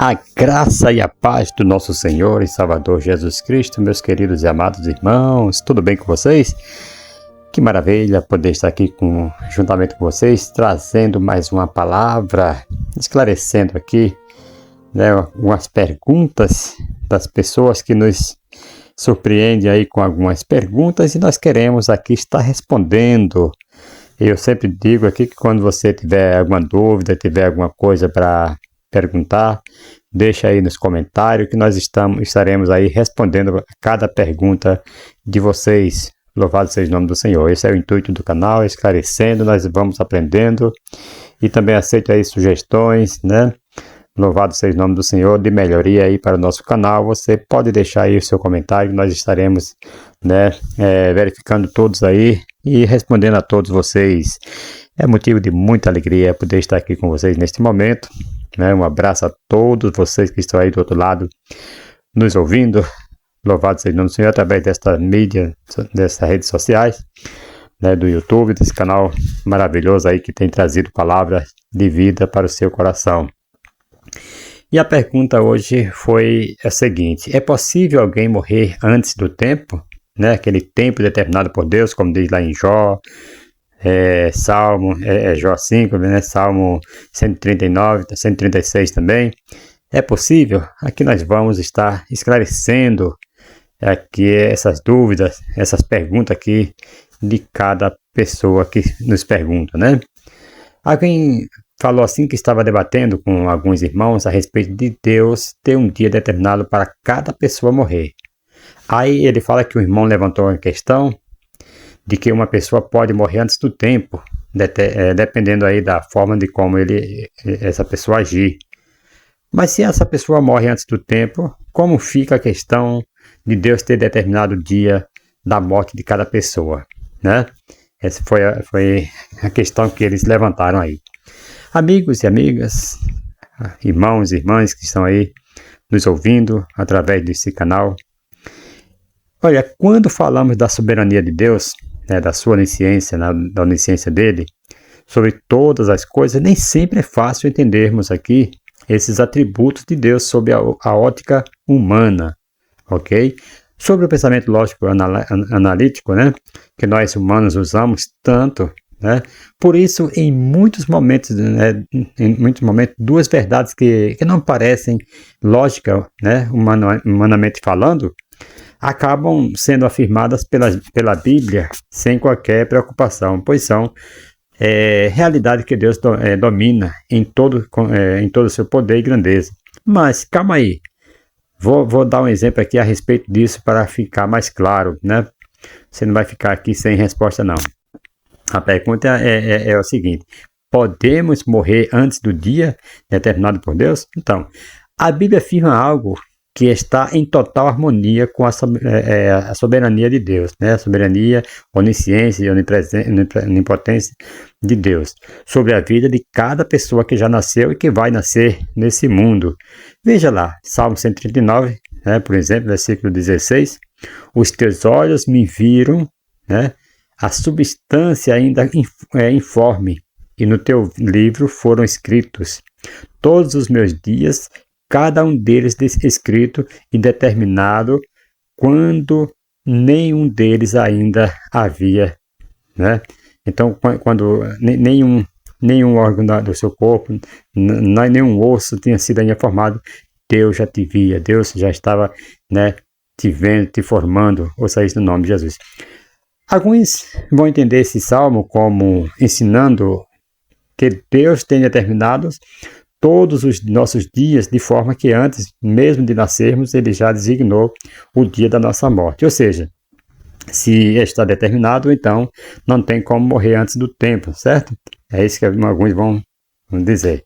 A graça e a paz do nosso Senhor e Salvador Jesus Cristo, meus queridos e amados irmãos, tudo bem com vocês? Que maravilha poder estar aqui juntamente com vocês, trazendo mais uma palavra, esclarecendo aqui, algumas perguntas das pessoas que nos surpreendem aí com algumas perguntas e nós queremos aqui estar respondendo. Eu sempre digo aqui que quando você tiver alguma dúvida, tiver alguma coisa para perguntar, deixa aí nos comentários que nós estaremos aí respondendo a cada pergunta de vocês. Louvado seja o nome do Senhor. Esse é o intuito do canal, esclarecendo, nós vamos aprendendo e também aceito aí sugestões, Louvado seja o nome do Senhor, de melhoria aí para o nosso canal. Você pode deixar aí o seu comentário, nós estaremos, verificando todos aí e respondendo a todos vocês. É motivo de muita alegria poder estar aqui com vocês neste momento. Um abraço a todos vocês que estão aí do outro lado, nos ouvindo. Louvado seja o nome do Senhor, através desta mídia, dessas redes sociais, do YouTube, desse canal maravilhoso aí que tem trazido palavras de vida para o seu coração. E a pergunta hoje foi a seguinte: é possível alguém morrer antes do tempo? Aquele tempo determinado por Deus, como diz lá em Jó, Salmo, Jó 5, Salmo 139, 136 também. É possível? Aqui nós vamos estar esclarecendo aqui essas dúvidas, essas perguntas aqui de cada pessoa que nos pergunta, Alguém falou assim que estava debatendo com alguns irmãos a respeito de Deus ter um dia determinado para cada pessoa morrer. Aí ele fala que o irmão levantou a questão de que uma pessoa pode morrer antes do tempo, dependendo aí da forma de como essa pessoa agir. Mas se essa pessoa morre antes do tempo, como fica a questão de Deus ter determinado o dia da morte de cada pessoa, Essa foi a questão que eles levantaram aí. Amigos e amigas, irmãos e irmãs que estão aí nos ouvindo através desse canal, olha, quando falamos da soberania de Deus, da sua onisciência, da onisciência dele, sobre todas as coisas, nem sempre é fácil entendermos aqui esses atributos de Deus sob a ótica humana, ok? Sobre o pensamento lógico analítico, que nós humanos usamos tanto, por isso, em muitos momentos, duas verdades que não parecem lógicas, humanamente falando, acabam sendo afirmadas pela Bíblia sem qualquer preocupação, pois são realidade que Deus domina em todo o seu poder e grandeza. Mas, calma aí, vou dar um exemplo aqui a respeito disso para ficar mais claro, Você não vai ficar aqui sem resposta, não. A pergunta é o seguinte: podemos morrer antes do dia determinado por Deus? Então, a Bíblia afirma algo que está em total harmonia com a soberania de Deus, a soberania, onisciência e onipotência de Deus sobre a vida de cada pessoa que já nasceu e que vai nascer nesse mundo. Veja lá, Salmo 139, por exemplo, versículo 16: os teus olhos me viram, a substância ainda informe, e no teu livro foram escritos todos os meus dias, cada um deles escrito e determinado, quando nenhum deles ainda havia, Então, quando nenhum órgão do seu corpo, nenhum osso tinha sido ainda formado, Deus já te via, Deus já estava, te vendo, te formando, ouça isso no nome de Jesus. Alguns vão entender esse salmo como ensinando que Deus tem determinado todos os nossos dias, de forma que antes mesmo de nascermos, Ele já designou o dia da nossa morte. Ou seja, se está determinado, então não tem como morrer antes do tempo, certo? É isso que alguns vão dizer.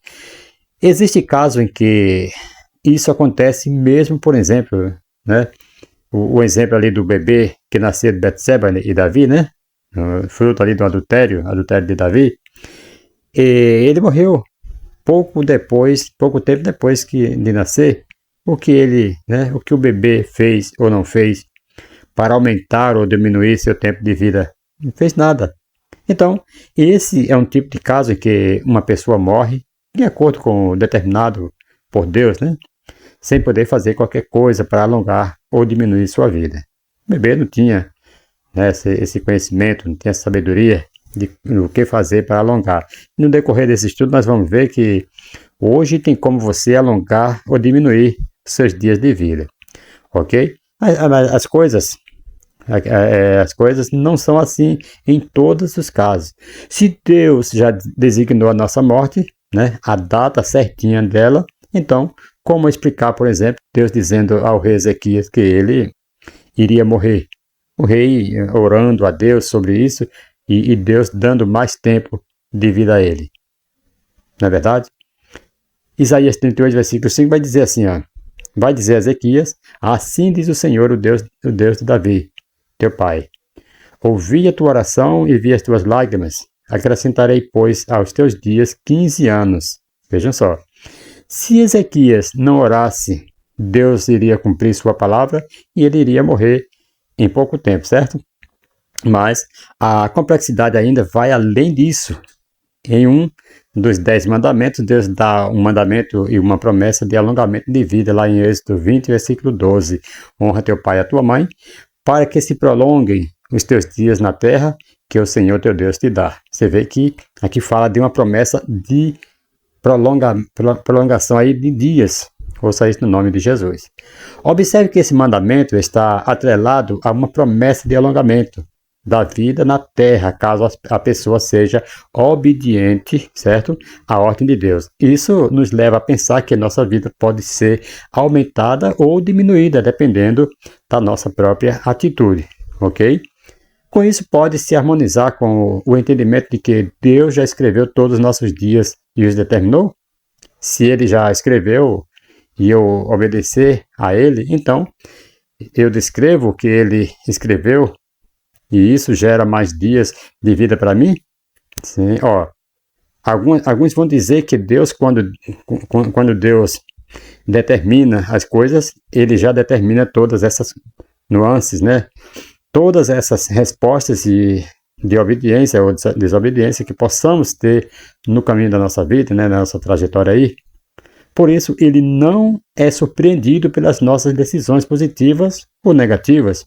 Existe caso em que isso acontece mesmo, por exemplo, o exemplo ali do bebê que nasceu de Betseba e Davi, fruto ali do adultério de Davi, e ele morreu pouco tempo depois de nascer. O que o bebê fez ou não fez para aumentar ou diminuir seu tempo de vida? Não fez nada. Então, esse é um tipo de caso em que uma pessoa morre de acordo com o determinado por Deus, né? Sem poder fazer qualquer coisa para alongar ou diminuir sua vida. O bebê não tinha, né, esse conhecimento, não tinha sabedoria do que fazer para alongar. No decorrer desse estudo, nós vamos ver que hoje tem como você alongar ou diminuir seus dias de vida, ok? As coisas não são assim em todos os casos. Se Deus já designou a nossa morte, né, a data certinha dela, então, como explicar, por exemplo, Deus dizendo ao rei Ezequias que ele iria morrer? O rei orando a Deus sobre isso e Deus dando mais tempo de vida a ele. Não é verdade? Isaías 38, versículo 5 vai dizer assim, ó, vai dizer a Ezequias: assim diz o Senhor, o Deus de Davi, teu pai. Ouvi a tua oração e vi as tuas lágrimas. Acrescentarei, pois, aos teus dias 15 anos. Vejam só. Se Ezequias não orasse, Deus iria cumprir sua palavra e ele iria morrer em pouco tempo, certo? Mas a complexidade ainda vai além disso. Em um dos 10 mandamentos, Deus dá um mandamento e uma promessa de alongamento de vida, lá em Êxodo 20, versículo 12. Honra teu pai e a tua mãe, para que se prolonguem os teus dias na terra, que o Senhor teu Deus te dá. Você vê que aqui fala de uma promessa de prolongação aí de dias. Ouça isso no nome de Jesus. Observe que esse mandamento está atrelado a uma promessa de alongamento da vida na terra, caso a pessoa seja obediente, certo? À ordem de Deus. Isso nos leva a pensar que a nossa vida pode ser aumentada ou diminuída, dependendo da nossa própria atitude, ok? Com isso, pode se harmonizar com o entendimento de que Deus já escreveu todos os nossos dias e os determinou? Se Ele já escreveu e eu obedecer a Ele, então eu descrevo o que Ele escreveu e isso gera mais dias de vida para mim? Sim, ó. Alguns vão dizer que Deus, quando Deus determina as coisas, Ele já determina todas essas nuances, né? Todas essas respostas de obediência ou desobediência que possamos ter no caminho da nossa vida, né, na nossa trajetória aí. Por isso, ele não é surpreendido pelas nossas decisões positivas ou negativas.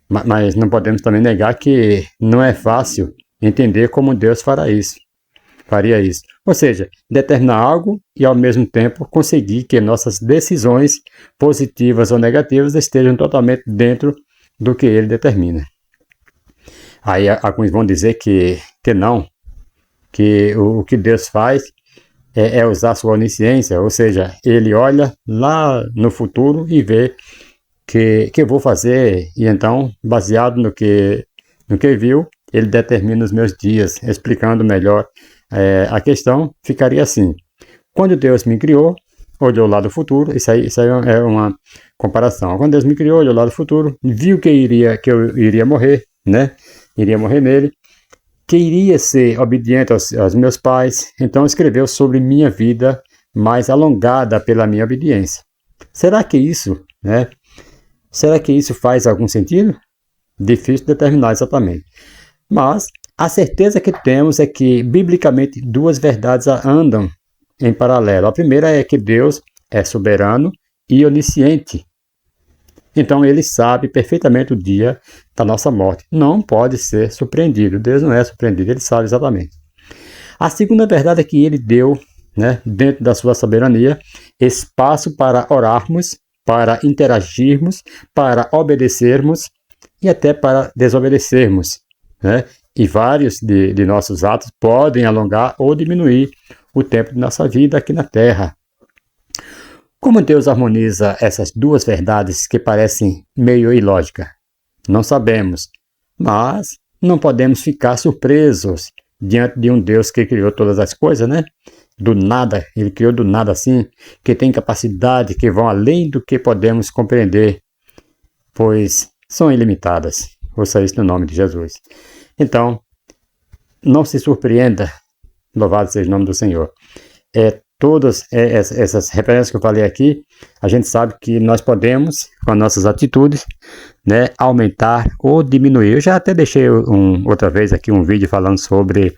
Mas não podemos também negar que não é fácil entender como Deus faria isso. Ou seja, determinar algo e ao mesmo tempo conseguir que nossas decisões positivas ou negativas estejam totalmente dentro do que ele determina. Aí alguns vão dizer que não, que o que Deus faz é usar sua onisciência, ou seja, ele olha lá no futuro e vê que eu vou fazer, e então, baseado no que viu, ele determina os meus dias. Explicando melhor a questão, ficaria assim: quando Deus me criou, olhou lá do futuro, isso aí é uma comparação. Quando Deus me criou, olhou lá do futuro, viu que eu iria morrer, né? Iria morrer nele, que iria ser obediente aos meus pais, então escreveu sobre minha vida mais alongada pela minha obediência. Será que isso, né? Será que isso faz algum sentido? Difícil determinar exatamente. Mas a certeza que temos é que, biblicamente, duas verdades andam em paralelo. A primeira é que Deus é soberano e onisciente. Então, ele sabe perfeitamente o dia da nossa morte. Não pode ser surpreendido. Deus não é surpreendido, ele sabe exatamente. A segunda verdade é que ele deu, né, dentro da sua soberania, espaço para orarmos, para interagirmos, para obedecermos e até para desobedecermos, né? E vários de nossos atos podem alongar ou diminuir o tempo de nossa vida aqui na Terra. Como Deus harmoniza essas duas verdades que parecem meio ilógicas? Não sabemos, mas não podemos ficar surpresos diante de um Deus que criou todas as coisas, né? Do nada, ele criou do nada assim, que tem capacidade que vão além do que podemos compreender, pois são ilimitadas. Ouça isso no nome de Jesus. Então, não se surpreenda, louvado seja o nome do Senhor. Todas essas referências que eu falei aqui, a gente sabe que nós podemos, com as nossas atitudes, né, aumentar ou diminuir. Eu já até deixei outra vez aqui um vídeo falando sobre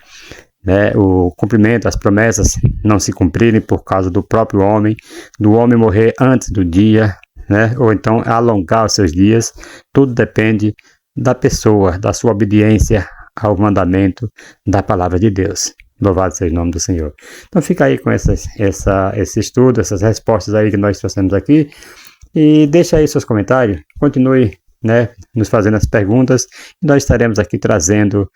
né, o cumprimento, as promessas não se cumprirem por causa do próprio homem, do homem morrer antes do dia, né, ou então alongar os seus dias. Tudo depende da pessoa, da sua obediência ao mandamento da palavra de Deus. Louvado seja o nome do Senhor. Então fica aí com esse estudo, essas respostas aí que nós trouxemos aqui, e deixa aí seus comentários, continue, né, nos fazendo as perguntas, e nós estaremos aqui trazendo,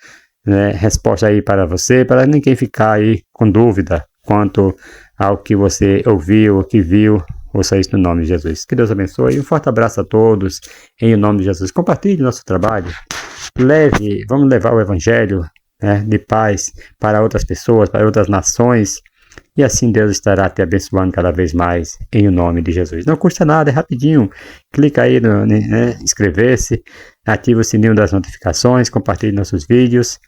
né, resposta aí para você, para ninguém ficar aí com dúvida quanto ao que você ouviu, o que viu. Ouça isso no nome de Jesus. Que Deus abençoe. Um forte abraço a todos, em nome de Jesus. Compartilhe nosso trabalho. Vamos levar o Evangelho, né, de paz para outras pessoas, para outras nações. E assim Deus estará te abençoando cada vez mais, em o nome de Jesus. Não custa nada, é rapidinho. Clica aí no inscrever-se, ativa o sininho das notificações, compartilhe nossos vídeos.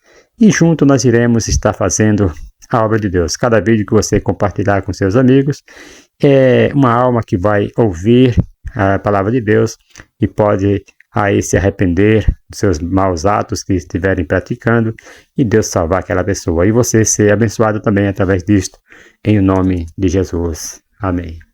E junto nós iremos estar fazendo a obra de Deus. Cada vídeo que você compartilhar com seus amigos é uma alma que vai ouvir a palavra de Deus e pode aí se arrepender dos seus maus atos que estiverem praticando e Deus salvar aquela pessoa. E você ser abençoado também através disto, em nome de Jesus. Amém.